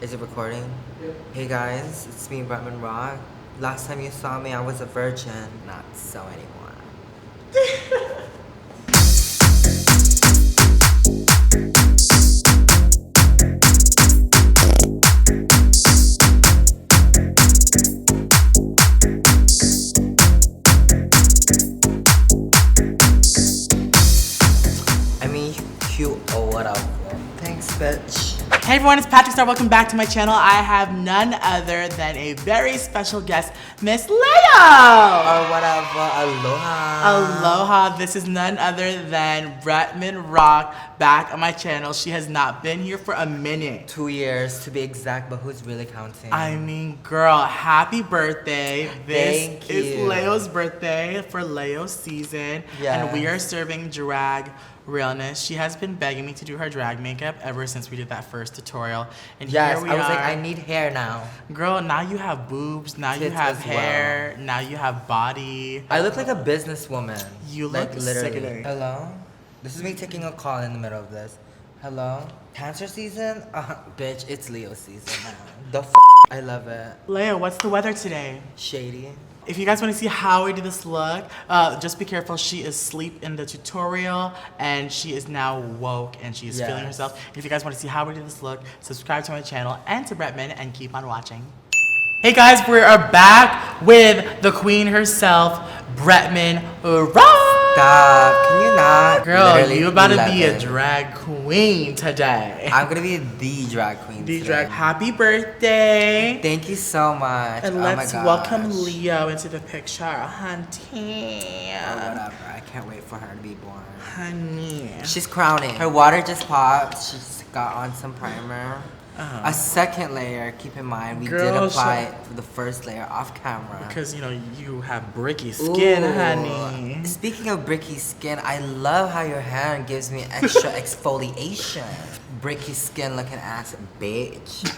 Is it recording? Yep. Hey guys, it's me, Bretman Rock. Last time you saw me, I was a virgin. Not so anymore. I mean, cute. Oh, what up? Thanks, bitch. Hey everyone, it's PatrickStarrr. Welcome back to my channel. I have none other than a very special guest, Miss Leo. Or whatever. Aloha. Aloha. This is none other than Bretman Rock back on my channel. She has not been here for a minute. 2 years to be exact, but who's really counting? I mean, girl, happy birthday. Thank This is you. Leo's birthday for Leo season. Yes. And we are serving drag realness. She has been begging me to do her drag makeup ever since we did that first tutorial. And Yes, here we I was are. like, I need hair now. Girl, now you have boobs, now you Tits have as hair, now you have body. I look like a businesswoman. You like, look literally. sickening. Hello? This is me taking a call in the middle of this. Hello? Cancer season? Bitch, it's Leo season now. The I love it. Leo, what's the weather today? Shady. If you guys want to see how we do this look, just be careful. She is asleep in the tutorial and she is now woke and she is feeling herself. If you guys want to see how we do this look, subscribe to my channel and to Bretman and keep on watching. Hey guys, we are back with the queen herself, Bretman Rock. Stop. Can you not? Girl, Literally you about to be a 11. drag queen today. I'm gonna be the drag queen The today. drag. Happy birthday. Thank you so much. And oh let's my welcome gosh. Leo into the picture, honey. Oh, whatever. I can't wait for her to be born. Honey. She's crowning. Her water just popped. She just got on some primer. A second layer, keep in mind, we did Girl, apply for the first layer off camera. Because, you know, you have bricky skin, Ooh. honey. Speaking of bricky skin, I love how your hand gives me extra exfoliation. Bricky skin looking ass bitch.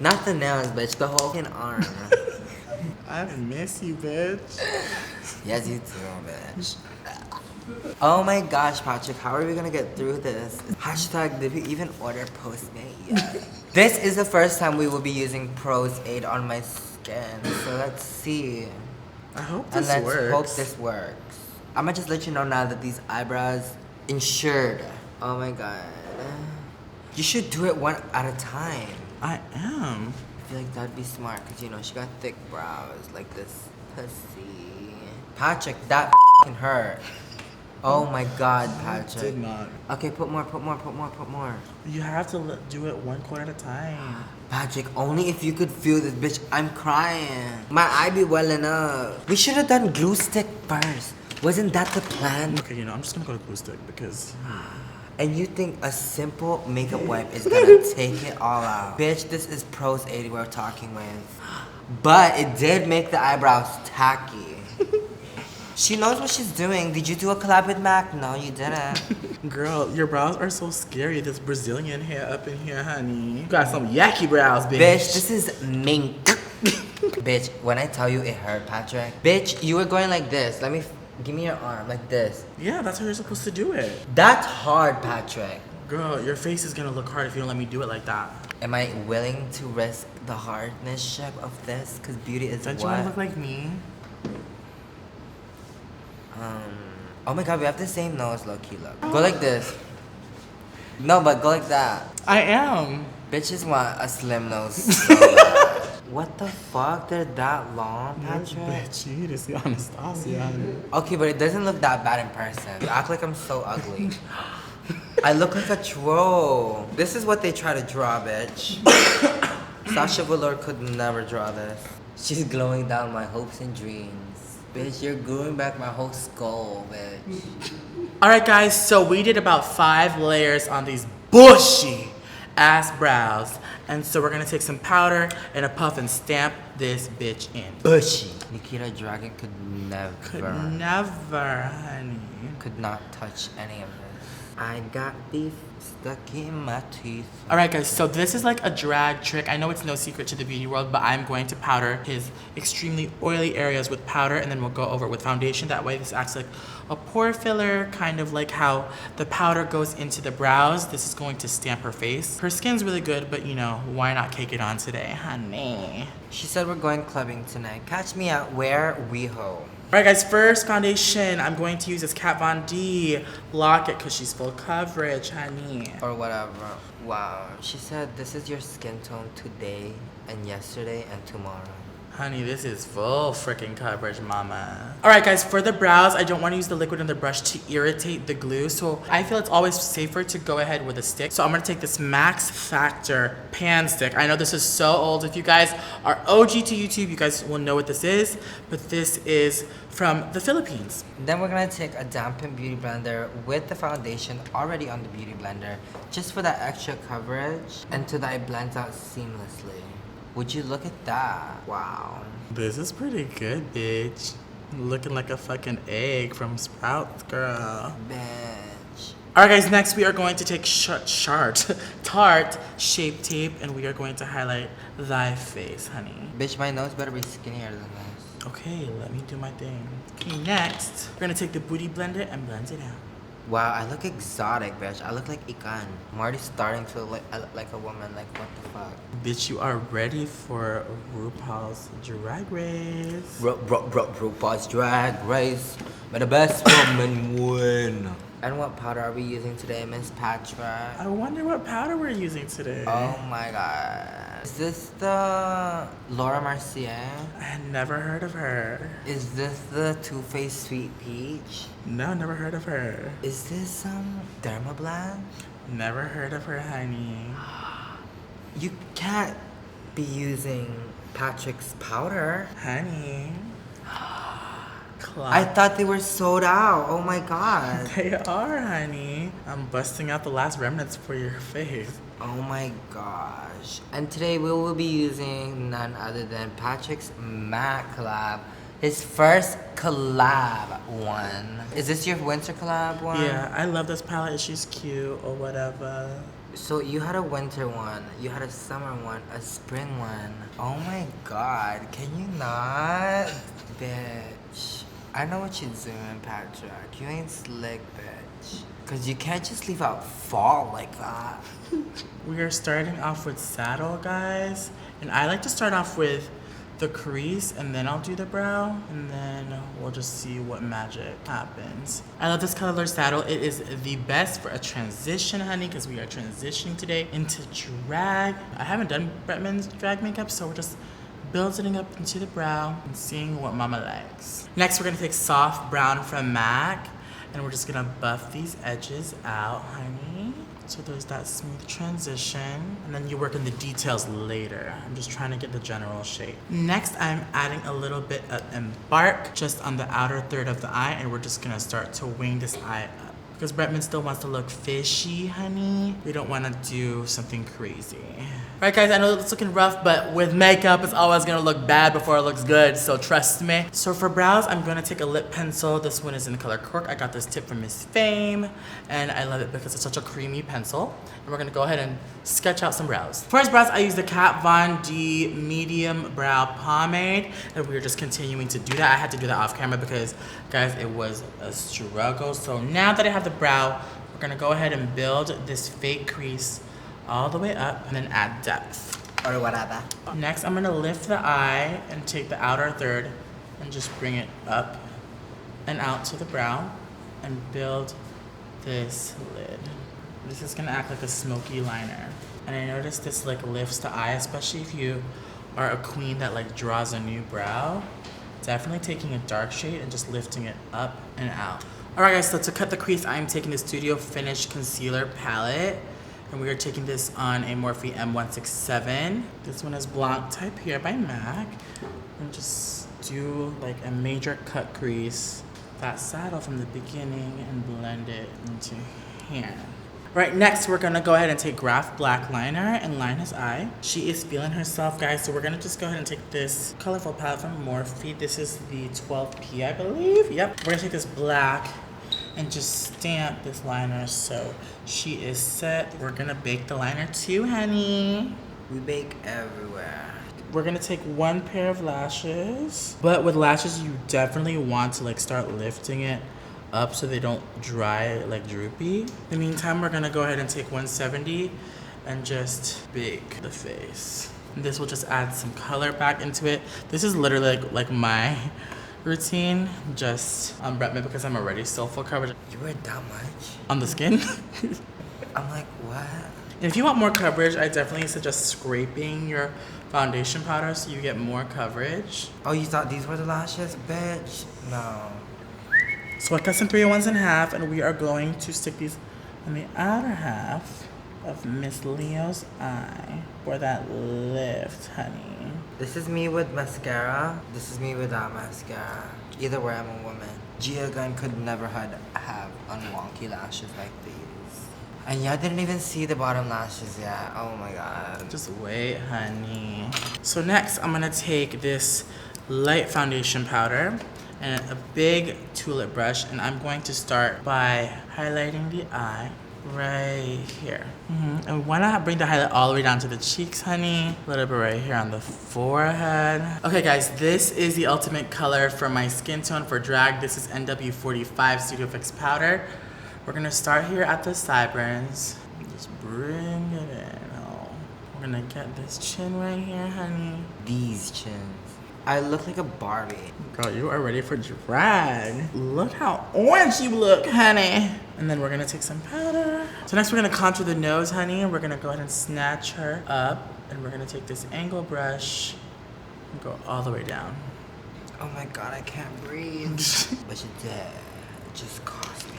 Not the nails, bitch, the whole fucking arm. I miss you, bitch. Yes, you too, bitch. Oh my gosh, Patrick, how are we gonna get through this? Hashtag, did we even order Postmate yet? This is the first time we will be using Pro's Aid on my skin, so let's see. I hope And this let's works. hope this works. I'm gonna just let you know now that these eyebrows insured. Oh my god. You should do it one at a time. I am. I feel like that'd be smart, because you know, she got thick brows like this pussy. Patrick, that f***ing hurt. Oh my god, Patrick. Did not. Okay, put more, put more, put more, put more. You have to do it one quarter at a time. Patrick, only if you could feel this, bitch. I'm crying. My eye be welling up. We should have done glue stick first. Wasn't that the plan? Okay, you know, I'm just gonna go to glue stick because... And you think a simple makeup wipe is gonna take it all out? Bitch, this is Pro's 80 we're talking with. But it did make the eyebrows tacky. She knows what she's doing. Did you do a collab with Mac? No, you didn't. Girl, your brows are so scary. This Brazilian hair up in here, honey. You got some yucky brows, bitch. Bitch, this is mink. Bitch, when I tell you it hurt, Patrick. Bitch, you were going like this. Give me your arm, like this. Yeah, that's how you're supposed to do it. That's hard, Patrick. Girl, your face is gonna look hard if you don't let me do it like that. Am I willing to risk the hardness of this? Because beauty is Don't what? you wanna look like me? Oh my god, we have the same nose, low-key look. Go like this. No, but go like that. I am. Bitches want a slim nose so bad. What the fuck? They're that long, Patrick? Bitch, you need to see Anastasia. Okay, but it doesn't look that bad in person. You act like I'm so ugly. I look like a troll. This is what they try to draw, bitch. Sasha Velour could never draw this. She's glowing down my hopes and dreams. Bitch, you're gluing back my whole skull, bitch. Alright guys, so we did about 5 layers on these bushy ass brows. And so we're gonna take some powder and a puff and stamp this bitch in. Bushy. Nikita Dragon could never. Could never, honey. Could not touch any of this. I got beef stuck in my teeth. Alright guys, so this is like a drag trick. I know it's no secret to the beauty world, but I'm going to powder his extremely oily areas with powder, and then we'll go over it with foundation. That way this acts like a pore filler, kind of like how the powder goes into the brows. This is going to stamp her face. Her skin's really good, but you know, why not cake it on today, honey? She said we're going clubbing tonight. Catch me at where WeHo. Alright guys, first foundation, I'm going to use this Kat Von D Lock-It because she's full coverage, honey. Or whatever. Wow. She said this is your skin tone today and yesterday and tomorrow. Honey, this is full freaking coverage, mama. Alright guys, for the brows, I don't want to use the liquid on the brush to irritate the glue, so I feel it's always safer to go ahead with a stick. So I'm going to take this Max Factor pan stick. I know this is so old. If you guys are OG to YouTube, you guys will know what this is, but this is from the Philippines. Then we're gonna take a dampened beauty blender with the foundation already on the beauty blender, just for that extra coverage, until that it blends out seamlessly. Would you look at that? Wow. This is pretty good, bitch. Looking like a fucking egg from Sprouts, girl. Bitch. Alright guys, next we are going to take Tarte Shape Tape, and we are going to highlight thy face, honey. Bitch, my nose better be skinnier than this. Okay, let me do my thing. Okay, next, we're gonna take the booty blender and blend it out. Wow, I look exotic, bitch. I look like Ikan. I'm already starting to look like a woman. Like, what the fuck? Bitch, you are ready for RuPaul's Drag Race. RuPaul's Drag Race. May the best woman win. And what powder are we using today, Miss Patrick? I wonder what powder we're using today. Oh my god. Is this the Laura Mercier? I had never heard of her. Is this the Too Faced Sweet Peach? No, never heard of her. Is this Dermablend? Never heard of her, honey. You can't be using Patrick's powder. Honey. I thought they were sold out. Oh my god. They are, honey. I'm busting out the last remnants for your face. Oh my gosh. And today we will be using none other than Patrick's MAC collab. His first collab one. Is this your winter collab one? Yeah, I love this palette. She's cute or whatever. So you had a winter one, you had a summer one, a spring one. Oh my god, can you not? Bitch. I know what you're doing, Patrick. You ain't slick, bitch. Cause you can't just leave out fall like that. We are starting off with saddle, guys. And I like to start off with the crease, and then I'll do the brow, and then we'll just see what magic happens. I love this color saddle. It is the best for a transition, honey, because we are transitioning today into drag. I haven't done Bretman's drag makeup, so we're just building up into the brow and seeing what mama likes. Next, we're gonna take soft brown from MAC, and we're just gonna buff these edges out, honey. So there's that smooth transition, and then you work on the details later. I'm just trying to get the general shape. Next, I'm adding a little bit of Embark just on the outer third of the eye, and we're just gonna start to wing this eye up. Because Bretman still wants to look fishy, honey. We don't wanna do something crazy. Right guys, I know it's looking rough, but with makeup, it's always gonna look bad before it looks good, so trust me. So for brows, I'm gonna take a lip pencil. This one is in the color Cork. I got this tip from Miss Fame, and I love it because it's such a creamy pencil. And we're gonna go ahead and sketch out some brows. For his brows, I use the Kat Von D Medium Brow Pomade, and we're just continuing to do that. I had to do that off camera because, guys, it was a struggle. So now that I have the brow, we're gonna go ahead and build this fake crease all the way up and then add depth. Or whatever. Next, I'm gonna lift the eye and take the outer third and just bring it up and out to the brow and build this lid. This is gonna act like a smoky liner. And I noticed this like lifts the eye, especially if you are a queen that like draws a new brow. Definitely taking a dark shade and just lifting it up and out. All right guys, so to cut the crease, I'm taking the Studio Finish Concealer Palette. And we are taking this on a Morphe M167. This one is Blanc Type here by MAC. And just do like a major cut crease, that saddle from the beginning, and blend it into here. Right, next we're gonna go ahead and take Graph Black Liner and line his eye. She is feeling herself, guys, so we're gonna just go ahead and take this colorful palette from Morphe. This is the 12P, I believe. Yep, we're gonna take this black and just stamp this liner so she is set. We're gonna bake the liner too, honey. We bake everywhere. We're gonna take one pair of lashes, but with lashes you definitely want to like start lifting it up so they don't dry like droopy. In the meantime, we're gonna go ahead and take 170 and just bake the face. And this will just add some color back into it. This is literally like my routine, just on Bretman because I'm already still full coverage. You wear that much? On the skin? I'm like, what? If you want more coverage, I definitely suggest scraping your foundation powder so you get more coverage. Oh, you thought these were the lashes? Bitch, no. So I cut some 3-in-1s in half, and we are going to stick these on the outer half of Miss Leo's eye for that lift, honey. This is me with mascara. This is me without mascara. Either way, I'm a woman. Gia Gunn could never have unwonky lashes like these. And y'all didn't even see the bottom lashes yet. Oh my god. Just wait, honey. So next, I'm gonna take this light foundation powder and a big tulip brush, and I'm going to start by highlighting the eye right here. And why not bring the highlight all the way down to the cheeks, honey? A little bit right here on the forehead. Okay, guys, this is the ultimate color for my skin tone for drag. This is NW45 Studio Fix powder. We're gonna start here at the sideburns. Just bring it in. Oh, we're gonna get this chin right here, honey. These chins. I look like a Barbie. Girl, you are ready for drag. Look how orange you look, honey. And then we're gonna take some powder. So next we're gonna contour the nose, honey. And we're gonna go ahead and snatch her up. And we're gonna take this angle brush and go all the way down. Oh my god, I can't breathe. But you did. It just cost me.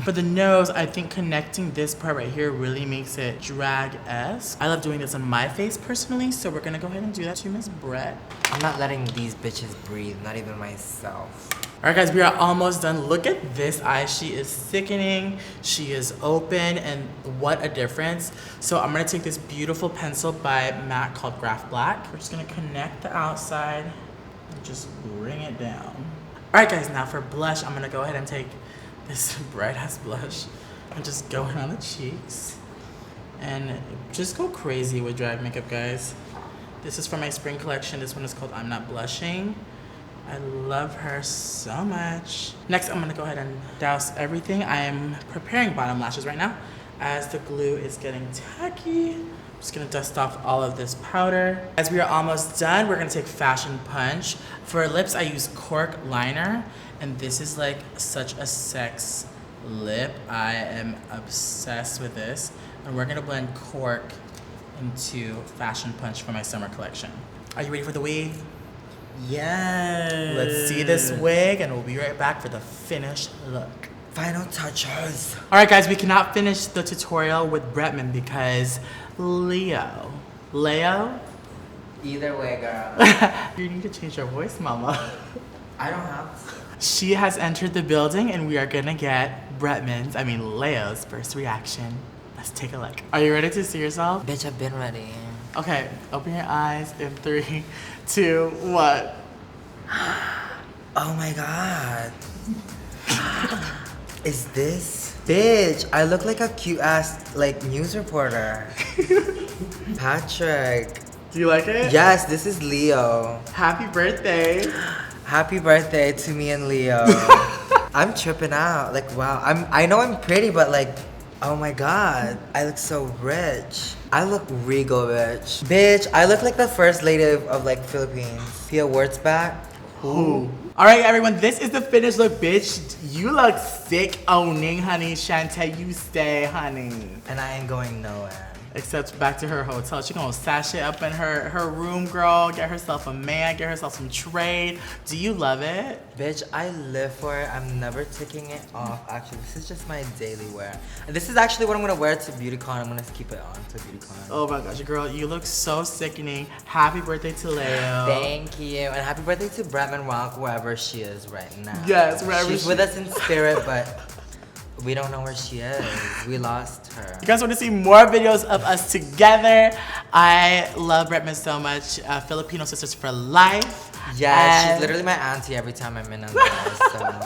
For the nose, I think connecting this part right here really makes it drag-esque. I love doing this on my face personally, so we're gonna go ahead and do that to Miss Brett. I'm not letting these bitches breathe, not even myself. All right, guys, we are almost done. Look at this eye. She is sickening. She is open, and what a difference. So I'm gonna take this beautiful pencil by MAC called Graph Black. We're just gonna connect the outside and just bring it down. All right, guys, now for blush, I'm gonna go ahead and take this bright ass blush and just go in on the cheeks and just go crazy with drag makeup, guys. This is from my spring collection. This one is called I'm Not Blushing. I love her so much. Next, I'm gonna go ahead and douse everything. I am preparing bottom lashes right now as the glue is getting tacky. I'm just gonna dust off all of this powder. As we are almost done, we're gonna take Fashion Punch. For lips, I use Cork Liner. And this is like such a sex lip. I am obsessed with this. And we're gonna blend Cork into Fashion Punch for my summer collection. Are you ready for the wig? Yes. Let's see this wig and we'll be right back for the finished look. Final touches. All right, guys, we cannot finish the tutorial with Bretman because Leo. Either way, girl. You need to change your voice, mama. I don't have to. She has entered the building and we are gonna get Leo's first reaction. Let's take a look. Are you ready to see yourself? Bitch, I've been ready. Okay, open your eyes in 3, 2, 1. Oh my god. Is this? Bitch, I look like a cute ass like news reporter. Patrick. Do you like it? Yes, this is Leo. Happy birthday. Happy birthday to me and Leo. I'm tripping out. Like, wow. I know I'm pretty, but like, oh my god. I look so rich. I look regal, bitch. Bitch, I look like the first lady of like Philippines. Pia Wurtzbach. Ooh. All right, everyone, this is the finished look, bitch. You look sick owning, honey. Shantae, you stay, honey. And I ain't going nowhere. Except back to her hotel. She gonna sashay up in her room, girl. Get herself a man, get herself some trade. Do you love it? Bitch, I live for it. I'm never taking it off. Actually, this is just my daily wear. And this is actually what I'm gonna wear to BeautyCon. I'm gonna keep it on to BeautyCon. Oh my gosh, girl, you look so sickening. Happy birthday to Leo. Thank you. And happy birthday to Bretman Rock, wherever she is right now. Yes, wherever She's with us in spirit, but we don't know where she is. We lost her. You guys want to see more videos of us together? I love Bretman so much. Filipino Sisters for Life. Yeah, she's And literally my auntie every time I'm in on this, so.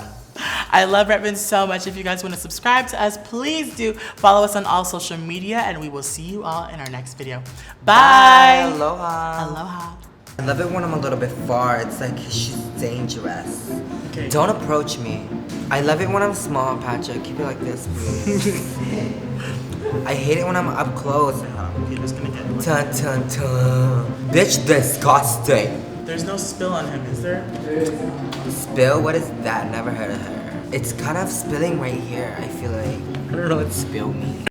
I love Bretman so much. If you guys want to subscribe to us, please do follow us on all social media, and we will see you all in our next video. Bye. Aloha. Aloha. I love it when I'm a little bit far. It's like she's dangerous. Okay. Don't approach me. I love it when I'm small, Patrick. Keep it like this, please. I hate it when I'm up close. Peter's gonna get it. Dun dun dun. Bitch, disgusting. There's no spill on him, is there? Spill? What is that? Never heard of her. It's kind of spilling right here. I feel like. I don't know what spill means.